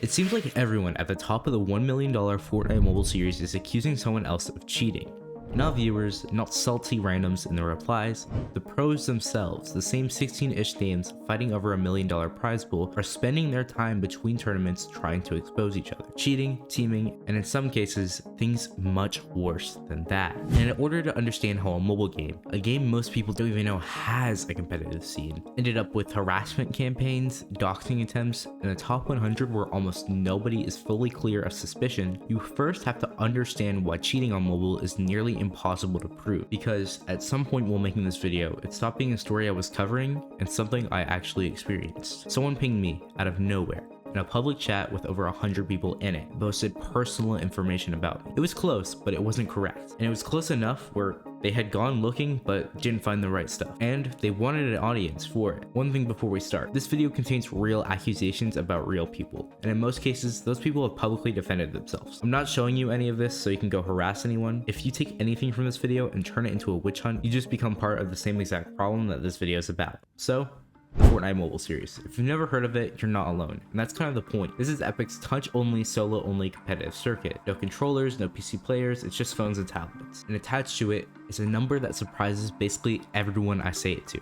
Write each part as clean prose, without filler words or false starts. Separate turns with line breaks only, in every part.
It seems like everyone at the top of the $1 million Fortnite Mobile series is accusing someone else of cheating. Not viewers, not salty randoms in the replies, the pros themselves, the same 16-ish names fighting over $1 million prize pool, are spending their time between tournaments trying to expose each other. Cheating, teaming, and in some cases, things much worse than that. And in order to understand how a mobile game, a game most people don't even know has a competitive scene, ended up with harassment campaigns, doxing attempts, and a top 100 where almost nobody is fully clear of suspicion, you first have to understand why cheating on mobile is nearly impossible to prove, because at some point while making this video, it stopped being a story I was covering and something I actually experienced. Someone pinged me out of nowhere in a public chat with over 100 people in it, boasted personal information about me. It was close, but it wasn't correct. And it was close enough where they had gone looking but didn't find the right stuff, and they wanted an audience for it. One thing before we start, this video contains real accusations about real people, and in most cases, those people have publicly defended themselves. I'm not showing you any of this so you can go harass anyone. If you take anything from this video and turn it into a witch hunt, you just become part of the same exact problem that this video is about. So, the Fortnite Mobile series. If you've never heard of it, you're not alone, and that's kind of the point. This is Epic's touch-only, solo-only competitive circuit. No controllers, no PC players, it's just phones and tablets. And attached to it is a number that surprises basically everyone I say it to.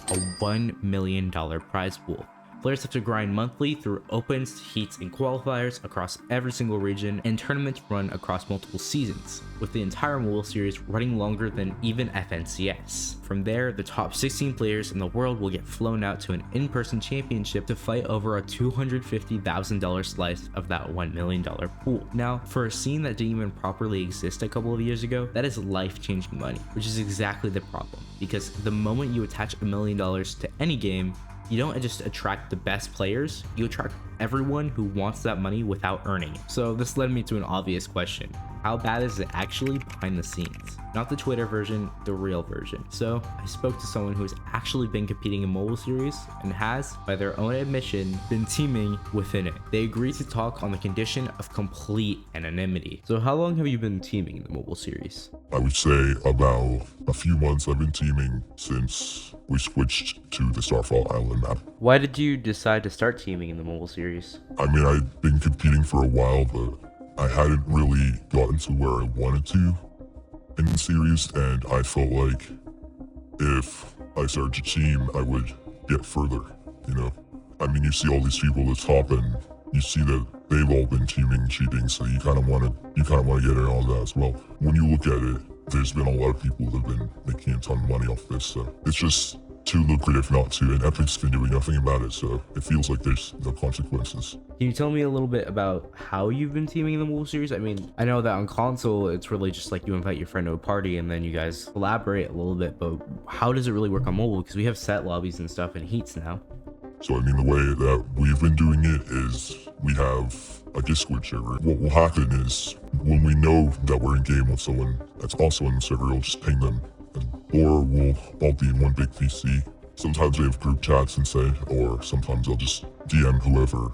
A $1 million prize pool. Players have to grind monthly through opens, heats, and qualifiers across every single region, and tournaments run across multiple seasons, with the entire mobile series running longer than even FNCS. From there, the top 16 players in the world will get flown out to an in-person championship to fight over a $250,000 slice of that $1 million pool. Now, for a scene that didn't even properly exist a couple of years ago, that is life-changing money, which is exactly the problem, because the moment you attach $1 million to any game, you don't just attract the best players, you attract everyone who wants that money without earning it. So this led me to an obvious question. How bad is it actually behind the scenes? Not the Twitter version, the real version. So I spoke to someone who has actually been competing in mobile series and has, by their own admission, been teaming within it. They agreed to talk on the condition of complete anonymity. So how long have you been teaming in the mobile series?
I would say about a few months. I've been teaming since we switched to the Starfall Island map.
Why did you decide to start teaming in the mobile series?
I mean, I've been competing for a while, but I hadn't really gotten to where I wanted to in the series, and I felt like if I started to team, I would get further, you know? I mean, you see all these people at the top, and you see that they've all been teaming, cheating, so you kind of want to get in on that as well. When you look at it, there's been a lot of people that have been making a ton of money off this, so it's just too lucrative not to, and Epic's been doing nothing about it, so it feels like there's no consequences.
Can you tell me a little bit about how you've been teaming in the mobile series? I mean, I know that on console, it's really just like you invite your friend to a party and then you guys collaborate a little bit, but how does it really work on mobile? Because we have set lobbies and stuff and heats now.
So I mean, the way that we've been doing it is we have a Discord server. What will happen is when we know that we're in game with someone that's also in the server, we'll just ping them. Or we'll all be in one big PC. Sometimes we have group chats and say, or sometimes I'll just DM whoever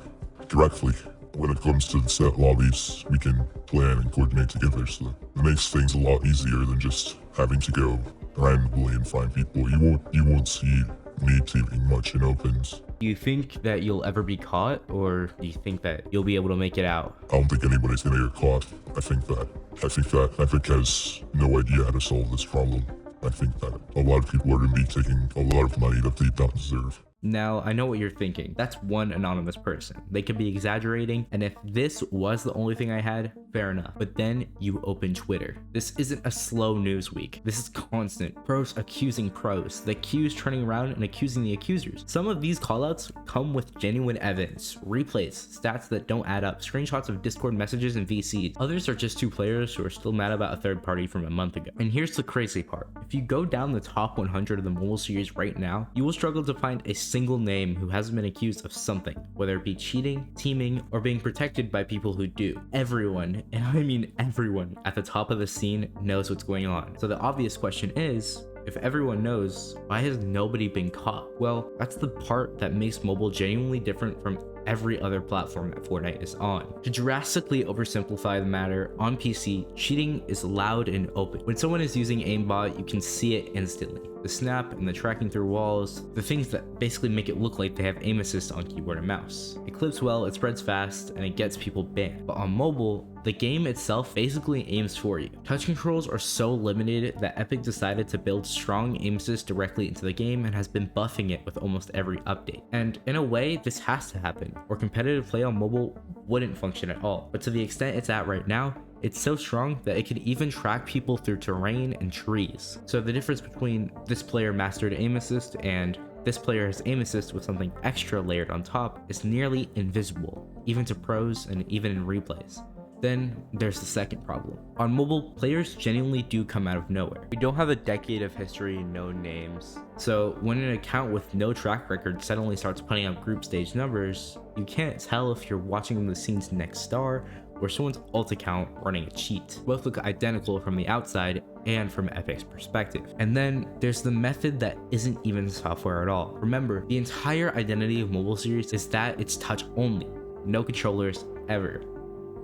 directly. When it comes to the set lobbies, we can plan and coordinate together, so it makes things a lot easier than just having to go randomly and find people. You won't see me teaming much in opens.
Do you think that you'll ever be caught, or do you think that you'll be able to make it out?
I don't think anybody's gonna get caught. I think that Epic has no idea how to solve this problem. I think that a lot of people are going to be taking a lot of money that they don't deserve.
Now, I know what you're thinking. That's one anonymous person. They could be exaggerating, and if this was the only thing I had, fair enough. But then you open Twitter. This isn't a slow news week. This is constant. Pros accusing pros. The accused turning around and accusing the accusers. Some of these callouts come with genuine evidence, replays, stats that don't add up, screenshots of Discord messages and VCs. Others are just two players who are still mad about a third party from a month ago. And here's the crazy part. If you go down the top 100 of the mobile series right now, you will struggle to find a single name who hasn't been accused of something, whether it be cheating, teaming, or being protected by people who do. Everyone, and I mean everyone, at the top of the scene knows what's going on. So the obvious question is, if everyone knows, why has nobody been caught? Well, that's the part that makes mobile genuinely different from every other platform that Fortnite is on. To drastically oversimplify the matter, on PC, cheating is loud and open. When someone is using aimbot, you can see it instantly. The snap and the tracking through walls, the things that basically make it look like they have aim assist on keyboard and mouse. It clips well, it spreads fast, and it gets people banned. But on mobile, the game itself basically aims for you. Touch controls are so limited that Epic decided to build strong aim assist directly into the game and has been buffing it with almost every update. And in a way, this has to happen, or competitive play on mobile wouldn't function at all. But to the extent it's at right now, it's so strong that it could even track people through terrain and trees. So the difference between this player mastered aim assist and this player has aim assist with something extra layered on top is nearly invisible, even to pros and even in replays. Then there's the second problem. On mobile, players genuinely do come out of nowhere. We don't have a decade of history, no names. So when an account with no track record suddenly starts putting up group stage numbers, you can't tell if you're watching the scene's next star or someone's alt account running a cheat. Both look identical from the outside and from Epic's perspective. And then there's the method that isn't even software at all. Remember, the entire identity of mobile series is that it's touch only, no controllers ever.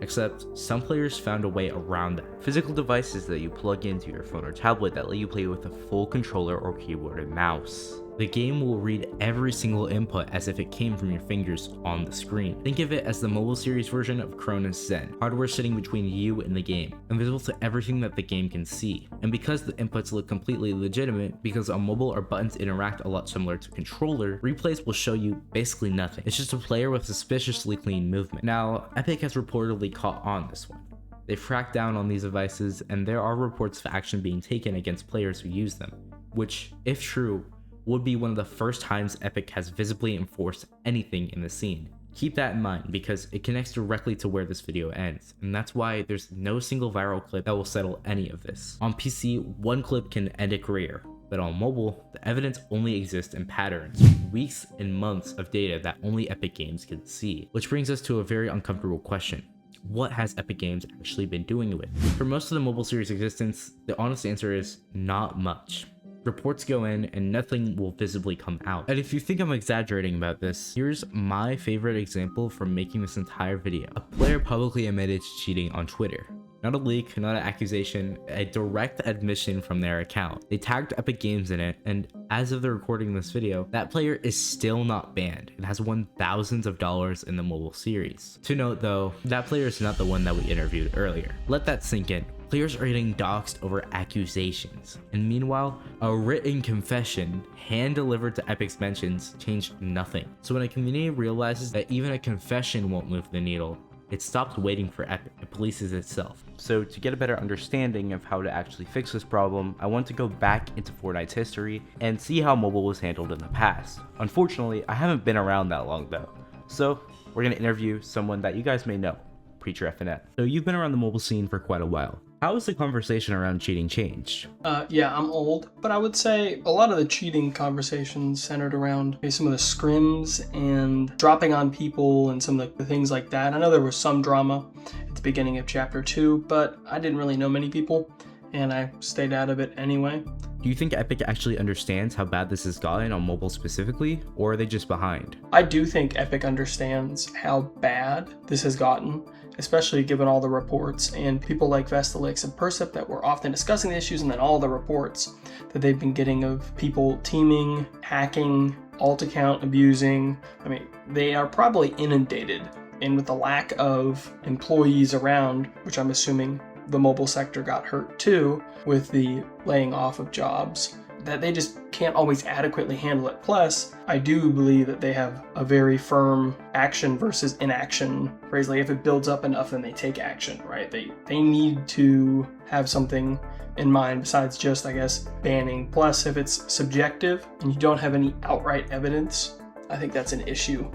Except some players found a way around that. Physical devices that you plug into your phone or tablet that let you play with a full controller or keyboard and mouse. The game will read every single input as if it came from your fingers on the screen. Think of it as the mobile series version of Cronus Zen, hardware sitting between you and the game, invisible to everything that the game can see. And because the inputs look completely legitimate, because on mobile our buttons interact a lot similar to controller, replays will show you basically nothing. It's just a player with suspiciously clean movement. Now, Epic has reportedly caught on this one. They've cracked down on these devices, and there are reports of action being taken against players who use them, which, if true, would be one of the first times Epic has visibly enforced anything in the scene. Keep that in mind because it connects directly to where this video ends, and that's why there's no single viral clip that will settle any of this. On PC, one clip can end a career, but on mobile, the evidence only exists in patterns, weeks and months of data that only Epic Games can see. Which brings us to a very uncomfortable question. What has Epic Games actually been doing with it? For most of the mobile series' existence, the honest answer is not much. Reports go in and nothing will visibly come out. And if you think I'm exaggerating about this, here's my favorite example from making this entire video. A player publicly admitted to cheating on Twitter. Not a leak, not an accusation, a direct admission from their account. They tagged Epic Games in it, and as of the recording of this video, that player is still not banned and has won thousands of dollars in the mobile series. To note though, that player is not the one that we interviewed earlier. Let that sink in. Players are getting doxxed over accusations, and meanwhile, a written confession hand-delivered to Epic's mentions changed nothing. So when a community realizes that even a confession won't move the needle, it stops waiting for Epic, it polices itself. So to get a better understanding of how to actually fix this problem, I want to go back into Fortnite's history and see how mobile was handled in the past. Unfortunately, I haven't been around that long though, so we're going to interview someone that you guys may know, Preacher FNF. So you've been around the mobile scene for quite a while. How has the conversation around cheating changed?
Yeah, I'm old, but I would say a lot of the cheating conversations centered around some of the scrims and dropping on people and some of the things like that. I know there was some drama at the beginning of Chapter 2, but I didn't really know many people, and I stayed out of it anyway.
Do you think Epic actually understands how bad this has gotten on mobile specifically, or are they just behind?
I do think Epic understands how bad this has gotten, especially given all the reports and people like Vestalix and Percept that were often discussing the issues, and then all the reports that they've been getting of people teaming, hacking, alt account abusing. I mean, they are probably inundated, and with the lack of employees around, which I'm assuming the mobile sector got hurt too with the laying off of jobs, that they just can't always adequately handle it. Plus, I do believe that they have a very firm action versus inaction phrase. Like if it builds up enough, then they take action, right? They need to have something in mind besides just, I guess, banning. Plus, if it's subjective and you don't have any outright evidence, I think that's an issue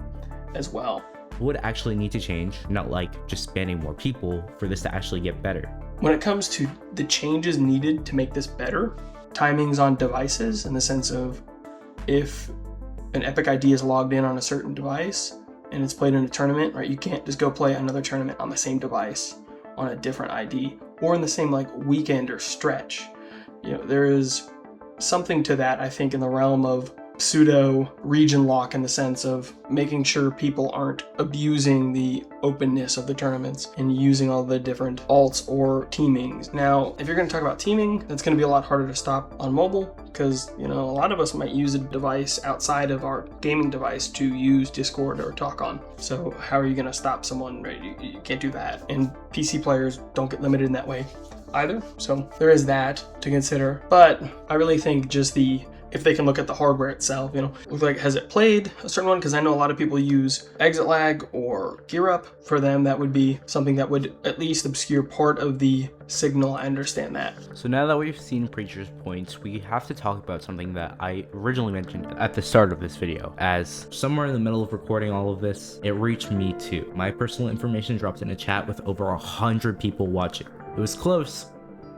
as well.
Would actually need to change, not like just banning more people, for this to actually get better?
When it comes to the changes needed to make this better, timings on devices in the sense of if an Epic ID is logged in on a certain device and it's played in a tournament, right? You can't just go play another tournament on the same device on a different ID or in the same like weekend or stretch. You know, there is something to that, I think, in the realm of pseudo region lock in the sense of making sure people aren't abusing the openness of the tournaments and using all the different alts or teamings. Now, if you're going to talk about teaming, that's going to be a lot harder to stop on mobile because, a lot of us might use a device outside of our gaming device to use Discord or talk on. So how are you going to stop someone? Right? You can't do that. And PC players don't get limited in that way either. So there is that to consider. But I really think just if they can look at the hardware itself, look like, has it played a certain one? Because I know a lot of people use exit lag or gear up. For them, that would be something that would at least obscure part of the signal. I understand that.
So now that we've seen Preacher's points, we have to talk about something that I originally mentioned at the start of this video, as somewhere in the middle of recording all of this, it reached me too. My personal information dropped in a chat with over 100 people watching. It was close,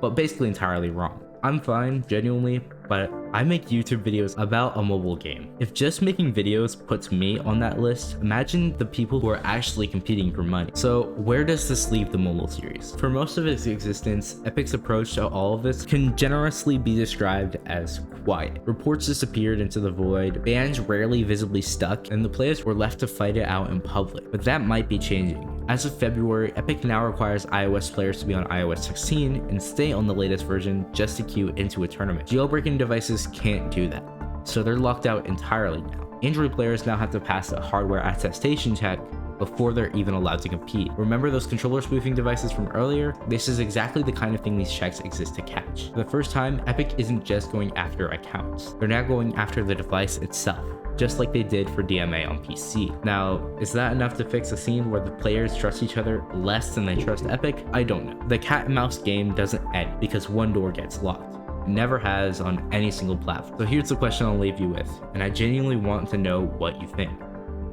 but basically entirely wrong. I'm fine, genuinely, but I make YouTube videos about a mobile game. If just making videos puts me on that list, imagine the people who are actually competing for money. So where does this leave the mobile series? For most of its existence, Epic's approach to all of this can generously be described as quiet. Reports disappeared into the void, bans rarely visibly stuck, and the players were left to fight it out in public. But that might be changing. As of February, Epic now requires iOS players to be on iOS 16 and stay on the latest version just to queue into a tournament. Jailbreaking devices can't do that, so they're locked out entirely now. Android players now have to pass a hardware attestation check before they're even allowed to compete. Remember those controller spoofing devices from earlier? This is exactly the kind of thing these checks exist to catch. For the first time, Epic isn't just going after accounts. They're now going after the device itself, just like they did for DMA on PC. Now, is that enough to fix a scene where the players trust each other less than they trust Epic? I don't know. The cat and mouse game doesn't end because one door gets locked. It never has on any single platform. So here's the question I'll leave you with, and I genuinely want to know what you think.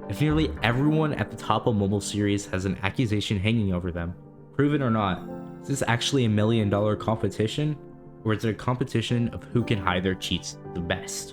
If nearly everyone at the top of mobile series has an accusation hanging over them, prove it or not, is this actually $1 million competition? Or is it a competition of who can hide their cheats the best?